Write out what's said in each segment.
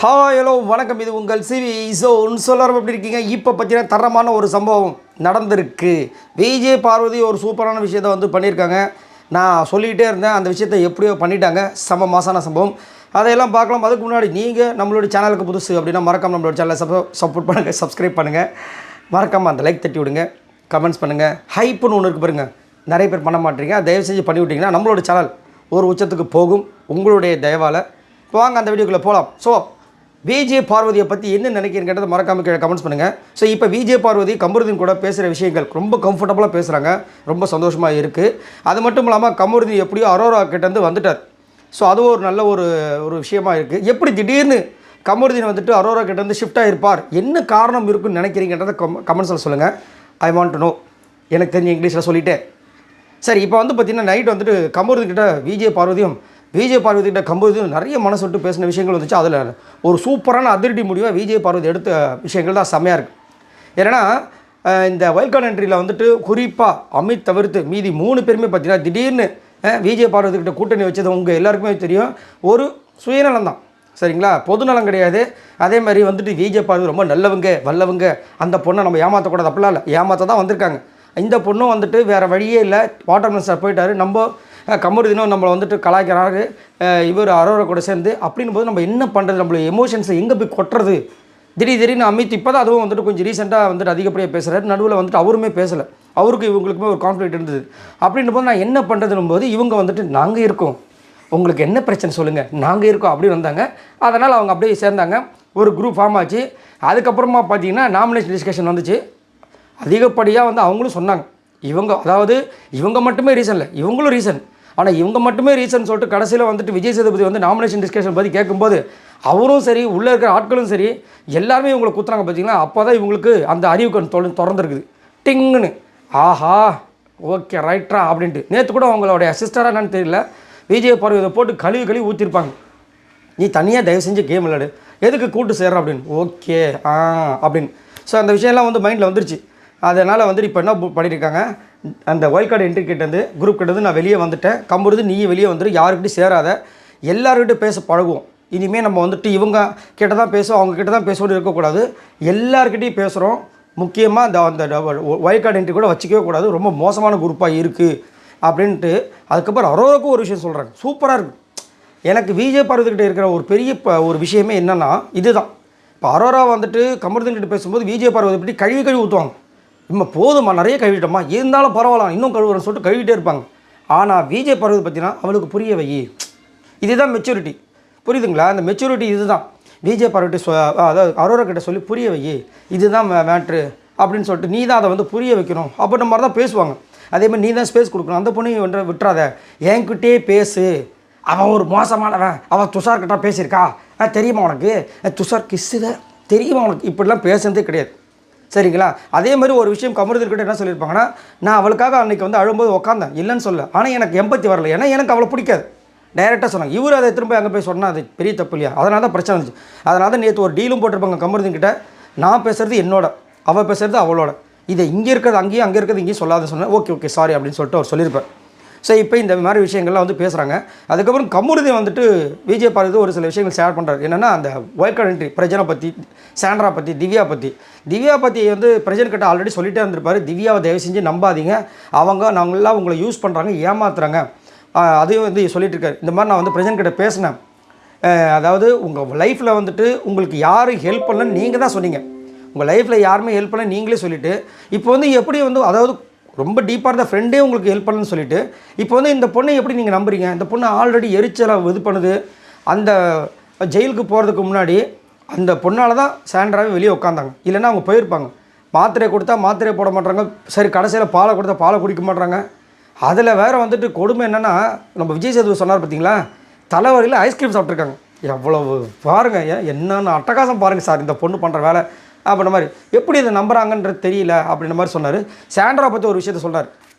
Hi hello வணக்கம். இது உங்கள் சிவி ஸோன். சொல்லாரம் எப்படி இருக்கீங்க? இப்போ பார்த்தீங்கன்னா தரமான ஒரு சம்பவம் நடந்திருக்கு. விஜய் பார்வதி ஒரு சூப்பரான விஷயத்தை வந்து பண்ணியிருக்காங்க. நான் சொல்லிக்கிட்டே இருந்தேன், அந்த விஷயத்தை எப்படியோ பண்ணிட்டாங்க. செம மாசான சம்பவம். அதையெல்லாம் பார்க்கலாம். அதுக்கு முன்னாடி நீங்கள் நம்மளுடைய சேனலுக்கு புதுசு அப்படின்னா மறக்காமல் நம்மளோட சேனலை சப்போர்ட் பண்ணுங்கள், சப்ஸ்கிரைப் பண்ணுங்கள். மறக்காமல் அந்த லைக் தட்டி விடுங்க, கமெண்ட்ஸ் பண்ணுங்கள். ஹைப்புன்னு ஒன்று இருக்குது பாருங்கள், நிறைய பேர் பண்ண மாட்டீங்க. தயவு செஞ்சு பண்ணி விட்டிங்கன்னா நம்மளோட சேனல் ஒரு உச்சத்துக்கு போகும் உங்களுடைய தயவால். வாங்க அந்த வீடியோக்குள்ளே போகலாம். ஸோ விஜய் பார்வதியை பற்றி என்ன நினைக்கிறீங்கன்றதை மறக்காமல் கீழே கமெண்ட்ஸ் பண்ணுங்கள். ஸோ இப்போ விஜய் பார்வதி கமருதீன் கூட பேசுகிற விஷயங்கள் ரொம்ப கம்ஃபர்டபுளாக பேசுகிறாங்க, ரொம்ப சந்தோஷமாக இருக்குது. அது மட்டும் இல்லாமல் கமருதீன் எப்படியோ அரோரா கிட்டேருந்து வந்துட்டார். ஸோ அதுவும் ஒரு நல்ல ஒரு விஷயமா இருக்குது. எப்படி திடீர்னு கமருதீன் வந்துட்டு அரோரா கிட்டேருந்து ஷிஃப்ட் ஆகிருப்பார், என்ன காரணம் இருக்குன்னு நினைக்கிறீங்கன்றதை கமெண்ட்ஸில் சொல்லுங்கள். I want to know. எனக்கு தெரிஞ்ச இங்கிலீஷில் சொல்லிட்டேன். சரி, இப்போ வந்து பார்த்திங்கன்னா நைட் வந்துட்டு கமருதீன் கிட்ட விஜய் பார்வதி கிட்ட கமருதீன் நிறைய மனசு விட்டு பேசின விஷயங்கள் வந்துச்சு. அதில் ஒரு சூப்பரான அதிரடி முடிவாக விஜய் பார்வதி எடுத்த விஷயங்கள் தான் செம்மையாக இருக்குது. ஏன்னா இந்த வைல்ட் கார்டு என்ட்ரியில் வந்துட்டு குறிப்பாக அமித் தவிர்த்து மீதி 3 பேருமே பார்த்தீங்கன்னா திடீர்னு விஜய் பார்வதி கிட்ட கூட்டணி வச்சது உங்கள் எல்லாருக்குமே தெரியும். ஒரு சுயநலம் தான், சரிங்களா? பொதுநலம் கிடையாது. அதே மாதிரி வந்துட்டு விஜய் பார்வதி ரொம்ப நல்லவங்க வல்லவங்க, அந்த பொண்ணை நம்ம ஏமாற்றக்கூடாது, அப்படிலாம் இல்லை, ஏமாற்ற தான் வந்திருக்காங்க. இந்த பொண்ணும் வந்துட்டு வேறு வழியே இல்லை, வாட்டர் மினிஸ்டர் போயிட்டார். நம்ம கமருதீனும் நம்மளை வந்துட்டு கலாய்க்கிறாரு, இவர் அரோரா கூட சேர்ந்து. அப்படின் போது நம்ம என்ன பண்ணுறது? நம்மளுடைய எமோஷன்ஸை எங்கே போய் கொட்டுறது? திடீர்னு அமித் இப்போ தான் அதுவும் வந்துட்டு கொஞ்சம் ரீசெண்டாக வந்துட்டு அதிகப்படியாக பேசுகிறாரு. நடுவில் வந்துட்டு அவருமே பேசலை, அவருக்கு இவங்களுக்குமே ஒரு கான்ஃப்ளிக்ட் இருந்தது. அப்படின்ற போது நான் என்ன பண்ணுறதுன்னும் போது இவங்க வந்துட்டு நாங்கள் இருக்கோம், உங்களுக்கு என்ன பிரச்சனை சொல்லுங்கள், நாங்கள் இருக்கோம் அப்படின்னு வந்தாங்க. அதனால் அவங்க அப்படியே சேர்ந்தாங்க, ஒரு குரூப் ஃபார்ம் ஆச்சு. அதுக்கப்புறமா பார்த்தீங்கன்னா நாமினேஷன் டிஸ்கஷன் வந்துச்சு. அதிகப்படியாக வந்து அவங்களும் சொன்னாங்க, இவங்க மட்டுமே ரீசன் இல்லை, இவங்களும் ரீசன். ஆனால் இவங்க மட்டுமே ரீசன் சொல்லிட்டு கடைசியில் வந்துட்டு விஜய் சேதுபதி வந்து நாமினேஷன் டிஸ்கஷன் பற்றி கேட்கும்போது அவரும் சரி, உள்ளே இருக்கிற ஆட்களும் சரி, எல்லாருமே இவங்களை குத்துறாங்க. பார்த்தீங்களா? அப்போ தான் இவங்களுக்கு அந்த அறிவுக்கு திறந்துருக்குது, டிங்குன்னு. ஆஹா, ஓகே ரைட்ரா அப்படின்ட்டு. நேற்று கூட அவங்களுடைய அசிஸ்டராக என்னன்னு தெரியல, விஜய் பார்வதி இதை போட்டு கழுவி ஊற்றிருப்பாங்க. நீ தனியாக தயவு செஞ்சு கேம் விளையாடு, எதுக்கு கூட்டு சேர்ற அப்படின்னு. ஓகே அப்படின்னு. ஸோ அந்த விஷயம்லாம் வந்து மைண்டில் வந்துருச்சு. அதனால் வந்துட்டு இப்போ என்ன பண்ணியிருக்காங்க, அந்த வைல்ட் கார்டு என்ட்ரி கிட்டேருந்து குரூப் கிட்டேருந்து நான் வெளியே வந்துட்டேன், கம்புறது நீ வெளியே வந்துட்டு யாருக்கிட்டையும் சேராத, எல்லாருக்கிட்டையும் பேச பழகுவோம். இனிமேல் நம்ம வந்துட்டு இவங்க கிட்ட தான் பேசுவோம், அவங்க கிட்ட தான் பேசுவோம் இருக்கக்கூடாது, எல்லாருக்கிட்டையும் பேசுகிறோம். முக்கியமாக அந்த வைல்ட் கார்டு என்ட்ரி கூட வச்சிக்கவே கூடாது, ரொம்ப மோசமான குரூப்பாக இருக்குது அப்படின்ட்டு. அதுக்கப்புறம் அரோராவுக்கும் ஒரு விஷயம் சொல்கிறாங்க, சூப்பராக இருக்குது. எனக்கு விஜய் பார்வதிக்கிட்ட இருக்கிற ஒரு பெரிய ஒரு விஷயமே என்னென்னா இதுதான். இப்போ அரோரா வந்துட்டு கமருதீன் கிட்ட பேசும்போது விஜய் பார்வதி பற்றி கழுவி ஊற்றுவாங்க. இம்மா போதுமா, நிறைய கழுவிட்டோமா, இருந்தாலும் பரவாயில்ல இன்னும் கழுவுறன்னு சொல்லிட்டு கழுவிட்டே இருப்பாங்க. ஆனால் விஜய் பார்வதி பார்த்தீங்கன்னா அவளுக்கு புரிய வை, இதுதான் மெச்சூரிட்டி. புரியுதுங்களா? அந்த மெச்சூரிட்டி இதுதான். விஜய் பார்வதி அதாவது அரோரா கிட்ட சொல்லி புரிய வை, இதுதான் மேட்ரு அப்படின்னு சொல்லிட்டு நீ தான் அதை வந்து புரிய வைக்கணும் அப்படின்ற மாதிரி தான் பேசுவாங்க. அதேமாதிரி நீ தான் ஸ்பேஸ் கொடுக்கணும், அந்த பொண்ணு விட்டுறாத, என்கிட்டே பேசு, அவன் ஒரு மோசமானவன், அவன் துஷார் கிட்ட பேசியிருக்கா, தெரியுமா உனக்கு, துஷார் கிஸ்ஸுத தெரியுமா உனக்கு, இப்படிலாம் பேசுனதே கிடையாது, சரிங்களா? அதே மாதிரி ஒரு விஷயம் கமருதீன் கிட்ட என்ன சொல்லியிருப்பாங்கன்னா, நான் அவளுக்காக அன்றைக்கி வந்து அழும்போது உட்காந்தேன், இல்லைன்னு சொல்ல, ஆனால் எனக்கு எம்பத்தி வரல, ஏன்னா எனக்கு அவளை பிடிக்காது, டைரெக்டாக சொன்னாங்க. இவர் அதை திரும்ப அங்கே போய் சொன்னால் அது பெரிய தப்பு இல்லையா? அதனால தான் பிரச்சனை இருந்துச்சு. அதனால தான் நேற்று ஒரு டீலும் போட்டிருப்பாங்க கமருதீன் கிட்ட, நான் பேசுகிறது என்னோட, அவள் பேசுகிறது அவளோட, இதை இங்கே இருக்கிறது அங்கேயும் அங்கே இருக்கிறது இங்கேயும் சொல்லாத சொன்னேன். ஓகே சாரி அப்படின்னு சொல்லிட்டு அவர் சொல்லியிருப்பேன். ஸோ இப்போ இந்த மாதிரி விஷயங்கள்லாம் வந்து பேசுகிறாங்க. அதுக்கப்புறம் கமருதீன் வந்துட்டு விஜய் பார்வதி ஒரு சில விஷயங்கள் ஷேர் பண்ணுறாரு. என்னென்னா அந்த வைல்ட் கார்டு என்ட்ரி பிரஜனை பற்றி, சாண்ட்ரா பற்றி, திவ்யா பற்றி வந்து பிரஜன் கிட்ட ஆல்ரெடி சொல்லிட்டே இருந்திருப்பார். திவ்யாவை தயவு செஞ்சு நம்பாதீங்க, நாங்களாம் உங்களை யூஸ் பண்ணுறாங்க, ஏமாத்துறாங்க, அதையும் வந்து சொல்லிட்டு இருக்காரு. இந்த மாதிரி நான் வந்து பிரஜன் கிட்ட பேசினேன், அதாவது உங்கள் லைஃப்பில் வந்துட்டு உங்களுக்கு யார் ஹெல்ப் பண்ணலன்னு நீங்கள் தான் சொன்னீங்க, உங்கள் லைஃப்பில் யாருமே ஹெல்ப் பண்ணல நீங்களே சொல்லிவிட்டு, இப்போ வந்து எப்படி வந்து அதாவது ரொம்ப டீப்பாக இருந்த ஃப்ரெண்டே உங்களுக்கு ஹெல்ப் பண்ணலன்னு சொல்லிவிட்டு, இப்போ வந்து இந்த பொண்ணை எப்படி நீங்கள் நம்புறீங்க? இந்த பொண்ணை ஆல்ரெடி எரிச்சலாக இது பண்ணுது. அந்த ஜெயிலுக்கு போகிறதுக்கு முன்னாடி அந்த பொண்ணால் தான் சாண்ட்ராவே வெளியே உட்காந்தாங்க, இல்லைன்னா அவங்க போயிருப்பாங்க. மாத்திரை கொடுத்தா மாத்திரை போட மாட்டாங்க, சரி கடைசியில் பாலை கொடுத்தா பாலை குடிக்க மாட்டாங்க. அதில் வேறு வந்துட்டு கொடுமை என்னென்னா, நம்ம விஜய் சேதுபதி சொன்னார் பார்த்தீங்களா, தலைவரையில் ஐஸ்கிரீம் சாப்பிட்ருக்காங்க. எவ்வளவு பாருங்கள், என்னென்ன அட்டகாசம் பாருங்கள் சார் இந்த பொண்ணு பண்ணுற வேலை அப்படின்ற மாதிரி. எப்படி இதை நம்புறாங்கன்றது தெரியல அப்படின்ற மாதிரி சொன்னார். சாண்ட்ரா பற்றி ஒரு விஷயத்த சொல்கிறார்.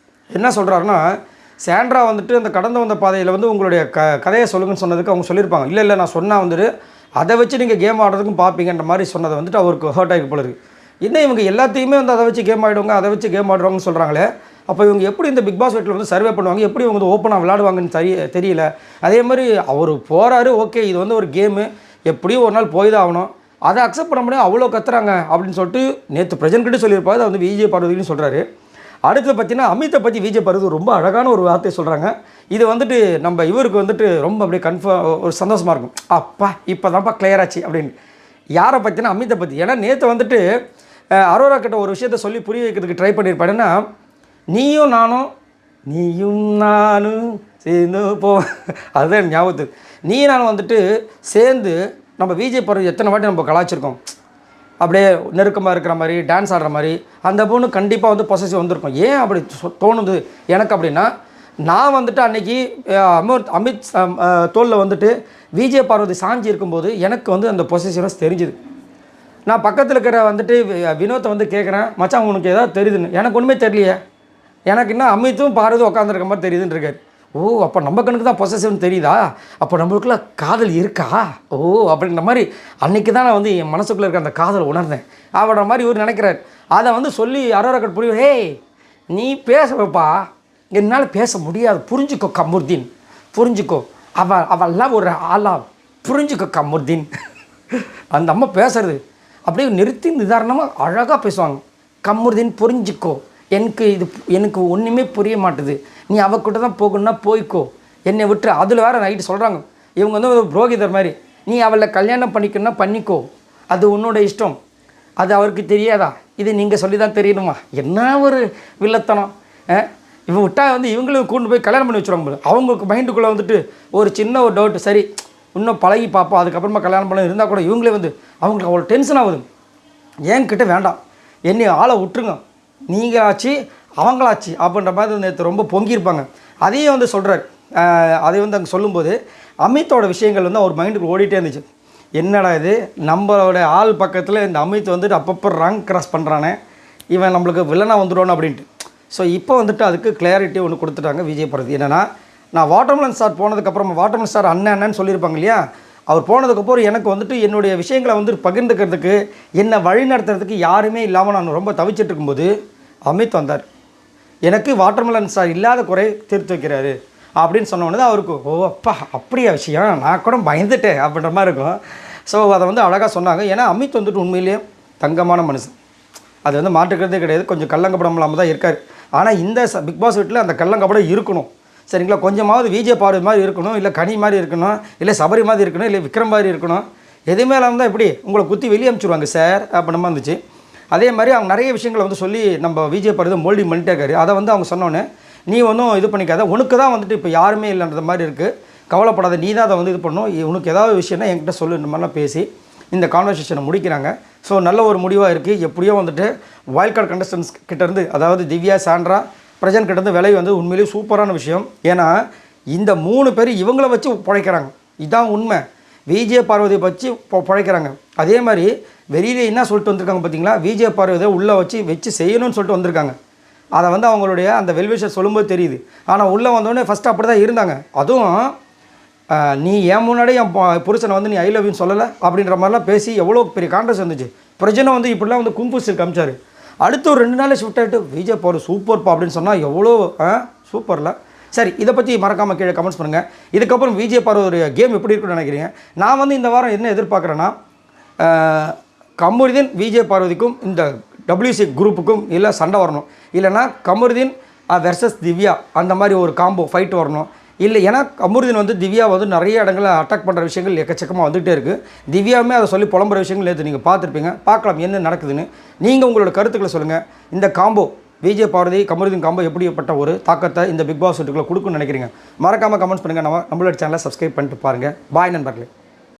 என்ன சொல்கிறாருன்னா, சாண்ட்ரா வந்துட்டு அந்த கடந்து வந்த பாதையில் வந்து உங்களுடைய கதையை சொல்லுங்கன்னு சொன்னதுக்கு அவங்க சொல்லியிருப்பாங்க, இல்லை நான் சொன்னால் வந்துட்டு அதை வச்சு நீங்கள் கேம் ஆடுறதுக்கும் பார்ப்பீங்கன்ற மாதிரி சொன்னதை வந்துட்டு அவருக்கு ஹர்ட் ஆகி போல இருக்குது. இன்னும் இவங்க எல்லாத்தையுமே வந்து அதை வச்சு கேம் ஆகிடுவாங்க, அதை வச்சு கேம் ஆடுவாங்கன்னு சொல்கிறாங்களே, அப்போ இவங்க எப்படி இந்த பிக் பாஸ் வீட்டில் வந்து சர்வே பண்ணுவாங்க, எப்படி இவங்க வந்து ஓப்பனாக விளையாடுவாங்கன்னு தெரியல. அதே மாதிரி அவர் போகிறாரு, ஓகே இது வந்து ஒரு கேமு, எப்படியும் ஒரு நாள் போய் தான் ஆகணும், அதை அக்செப்ட் பண்ண முடியாது, அவ்வளோ கத்துறாங்க அப்படின்னு சொல்லிட்டு நேற்று பிரஜன்கிட்ட சொல்லியிருப்பாரு. அதை வந்து விஜய் பார்வதினு சொல்கிறாரு. அடுத்து பார்த்தீங்கன்னா அமித்தை பற்றி விஜய் பார்வதி ரொம்ப அழகான ஒரு வார்த்தையை சொல்கிறாங்க. இது வந்துட்டு நம்ம இவருக்கு வந்துட்டு ரொம்ப அப்படியே ஒரு சந்தோஷமாக இருக்கும். அப்பா இப்போ தான்ப்பா கிளியர் ஆச்சு அப்படின்னு. யாரை பற்றினா அமித்தை பற்றி. ஏன்னா நேற்று வந்துட்டு அரோரா கிட்ட ஒரு விஷயத்த சொல்லி புரிய வைக்கிறதுக்கு ட்ரை பண்ணியிருப்பாருன்னா, நீயும் நானும் சேர்ந்து போ, அதுதான் ஞாபகத்துக்கு. நானும் வந்துட்டு சேர்ந்து நம்ம விஜய் பார்வதி எத்தனை வாட்டி நம்ம கலாச்சிருக்கோம், அப்படியே நெருக்கமாக இருக்கிற மாதிரி, டான்ஸ் ஆடுற மாதிரி. அந்த பொண்ணு கண்டிப்பாக வந்து பொசசிவ் வந்திருக்கும். ஏன் அப்படி தோணுது எனக்கு அப்படின்னா, நான் வந்துட்டு அன்றைக்கி அமித் தோளில் வந்துட்டு விஜய் பார்வதி சாஞ்சி இருக்கும்போது எனக்கு வந்து அந்த பொசசிவ்னஸ் தெரிஞ்சுது. நான் பக்கத்தில் இருக்கிற வந்துட்டு வினோத்தை வந்து கேட்குறேன், மச்சான் உனக்கு ஏதாவது தெரியுதுன்னு. எனக்கு ஒன்றுமே தெரியலையே, எனக்கு இன்னும் அமித்தும் பார்வதி உட்காந்துருக்க மாதிரி தெரியுதுன்னு இருக்காரு. ஓ அப்போ நம்ம கணக்கு தான் பொசசிவ்னு தெரியுதா, அப்போ நம்மளுக்குள்ள காதல் இருக்கா, ஓ அப்படின்ற மாதிரி அன்றைக்கி தான் நான் வந்து என் மனசுக்குள்ளே இருக்க அந்த காதலை உணர்ந்தேன் அப்படின்ற மாதிரி இவர் நினைக்கிறார். அதை வந்து சொல்லி அரோரா கிட்ட புரியும், ஹே நீ பேச வைப்பா, என்னால் பேச முடியாது, புரிஞ்சுக்கோ கமுர்தீன், புரிஞ்சுக்கோ, அவெல்லாம் ஒரு ஆளா, புரிஞ்சுக்கோ கமுர்தீன். அந்த அம்மா பேசுறது அப்படியே நிறுத்தி நிதாரணமாக அழகாக பேசுவாங்க. கமுர்தீன் புரிஞ்சுக்கோ, எனக்கு ஒன்றுமே புரிய மாட்டுது, நீ அவகிட்ட தான் போகணுன்னா போய்க்கோ, என்னை விட்டு. அதில் வேறு நைட்டு சொல்கிறாங்க, இவங்க வந்து ஒரு புரோகிதர் மாதிரி, நீ அவளை கல்யாணம் பண்ணிக்கணுன்னா பண்ணிக்கோ, அது உன்னோட இஷ்டம், அது அவருக்கு தெரியாதா, இது நீங்கள் சொல்லி தான் தெரியணுமா. என்ன ஒரு வில்லத்தனம். இவன் விட்டால் வந்து இவங்களும் கூண்டு போய் கல்யாணம் பண்ணி வச்சுருவாங்க போல. அவங்களுக்கு மைண்டுக்குள்ளே வந்துட்டு ஒரு சின்ன ஒரு டவுட்டு, சரி இன்னும் பழகி பார்ப்போம், அதுக்கப்புறமா கல்யாணம் பண்ண இருந்தால் கூட இவங்களே வந்து அவங்களுக்கு அவ்வளோ டென்ஷன் ஆகுது. என்கிட்ட வேண்டாம், என்னை ஆளை விட்டுருங்க, நீங்களாச்சு அவங்களாச்சு அப்படின்ற மாதிரி நேற்று ரொம்ப பொங்கியிருப்பாங்க. அதையும் வந்து சொல்கிறார். அதை வந்து அங்கே சொல்லும்போது அமித்தோட விஷயங்கள் வந்து அவர் மைண்டுக்கு ஓடிட்டே இருந்துச்சு. என்னடா இது, நம்மளோட ஆள் பக்கத்தில் இந்த அமித் வந்துட்டு அப்பப்போ ரேங்க் கிராஸ் பண்ணுறானே, இவன் நம்மளுக்கு வில்லனாக வந்துடுவானு அப்படின்ட்டு. ஸோ இப்போ வந்துட்டு அதுக்கு கிளாரிட்டி ஒன்று கொடுத்துட்டாங்க விஜய் பார்வதி. என்னென்னா, நான் வாட்டர்மெலன் ஸ்டார் போனதுக்கப்புறம், வாட்டர்மெலன் ஸ்டார் அண்ணன்னு சொல்லியிருப்பாங்க இல்லையா, அவர் போனதுக்கப்புறம் எனக்கு வந்துட்டு என்னுடைய விஷயங்களை வந்து பகிர்ந்துக்கிறதுக்கு, என்னை வழி நடத்துறதுக்கு யாருமே இல்லாமல் நான் ரொம்ப தவிச்சிட்டு இருக்கும்போது அமித் வந்தார். எனக்கு வாட்டர்மெலன் ஸ்டார் இல்லாத குறை தீர்த்து வைக்கிறாரு அப்படின்னு சொன்னோன்னே தான் அவருக்கு, ஓ அப்பா அப்படியா விஷயம், நான் கூட பயந்துட்டேன் அப்படின்ற மாதிரி இருக்கும். ஸோ அதை வந்து அழகாக சொன்னாங்க. ஏன்னா அமித் வந்துட்டு உண்மையிலேயே தங்கமான மனுஷன், அது வந்து மாற்றுக்கிறதே கிடையாது. கொஞ்சம் கள்ளங்கப்படம் இல்லாமல் தான் இருக்கார். ஆனால் இந்த பிக் பாஸ் வீட்டில் அந்த கள்ளங்கப்படம் இருக்கணும், சரிங்களா. கொஞ்சமாவது விஜய் பார்வதி மாதிரி இருக்கணும், இல்லை கனி மாதிரி இருக்கணும், இல்லை சபரி மாதிரி இருக்கணும், இல்லை விக்ரம் மாதிரி இருக்கணும். எதுவுமே இல்லாமல் தான் எப்படி உங்களை குத்தி வெளியே அனுப்பிச்சிடுவாங்க சார் அப்படின்னா இருந்துச்சு. அதே மாதிரி அவங்க நிறைய விஷயங்களை வந்து சொல்லி நம்ம விஜய் பார்வதி மோல்டிங் பண்ணிட்டே இருக்காரு. அதை வந்து அவங்க சொன்னோன்னே, நீ ஒன்றும் இது பண்ணிக்காத, உனக்கு தான் வந்துட்டு இப்போ யாருமே இல்லைன்ற மாதிரி இருக்குது, கவலைப்படாத, நீ தான் அதை வந்து இது பண்ணணும், உனக்கு ஏதாவது விஷயம்னா என்கிட்ட சொல்லுன்ற மாதிரிலாம் பேசி இந்த கான்வர்சேஷனை முடிக்கிறாங்க. ஸோ நல்ல ஒரு முடிவாக இருக்குது. எப்படியோ வந்துட்டு வைல்ட் கார்டு கண்டஸ்டன்ஸ் கிட்டேருந்து, அதாவது திவ்யா, சாண்ட்ரா, பிரஜன் கிட்டேருந்து விலை வந்து உண்மையிலேயே சூப்பரான விஷயம். ஏன்னா இந்த 3 பேர் இவங்கள வச்சு பிழைக்கிறாங்க, இதுதான் உண்மை. விஜய் பார்வதியை வச்சு பிழைக்கிறாங்க. அதே மாதிரி வெளியில் என்ன சொல்லிட்டு வந்திருக்காங்க பார்த்தீங்களா, விஜய் பார்வதியை உள்ளே வச்சு செய்யணும்னு சொல்லிட்டு வந்திருக்காங்க. அதை வந்து அவங்களுடைய அந்த வெல்விஷர் சொல்லும்போது தெரியுது. ஆனால் உள்ளே வந்தோடனே ஃபஸ்ட்டு அப்படி தான் இருந்தாங்க. அதுவும் நீ என் முன்னாடி என் புருஷனை வந்து நீ ஐ லவ் யூன்னு சொல்லலை அப்படின்ற மாதிரிலாம் பேசி எவ்வளோ பெரிய கான்ட்ரஸ் இருந்துச்சு. பிரஜனை வந்து இப்படிலாம் வந்து கும்பு ஸ்டில் காமிச்சார். அடுத்து ஒரு 2 நாள் ஷிஃப்ட் ஆகிட்டு விஜய் பார்வதி சூப்பர்ப்பா அப்படின்னு சொன்னால் எவ்வளோ சூப்பரில். சரி, இதை பற்றி மறக்காமல் கீழே கமெண்ட்ஸ் பண்ணுங்கள். இதுக்கப்புறம் விஜய் பார்வதி கேம் எப்படி இருக்குன்னு நினைக்கிறீங்க? நான் வந்து இந்த வாரம் என்ன எதிர்பார்க்குறேன்னா, கமருதீன் விஜய் பார்வதிக்கும் இந்த WC குரூப்புக்கும் இல்லை சண்டை வரணும், இல்லைனா கமருதீன் வெர்சஸ் திவ்யா அந்த மாதிரி ஒரு காம்போ ஃபைட் வரணும். இல்லை, ஏன்னா கமருதீன் வந்து திவ்யா வந்து நிறைய இடங்களில் அட்டாக் பண்ணுற விஷயங்கள் எக்கச்சக்கமாக வந்துகிட்டே இருக்குது. திவ்யாவுமே அதை சொல்லி புலம்புற விஷயங்கள் நேற்று நீங்கள் பார்த்துருப்பீங்க. பார்க்கலாம் என்ன நடக்குதுன்னு. நீங்கள் உங்களோட கருத்துக்களை சொல்லுங்கள். இந்த காம்போ விஜய் பார்வதி கமருதீன் காம்போ எப்படிப்பட்ட ஒரு தாக்கத்தை இந்த பிக் பாஸ் வீட்டுக்குள்ளே கொடுக்குன்னு நினைக்கிறீங்க? மறக்காமல் கமெண்ட்ஸ் பண்ணுங்கள். நம்மளோட சேனலை சப்ஸ்கிரைப் பண்ணிட்டு பாருங்கள். பாய் நண்பர்களே.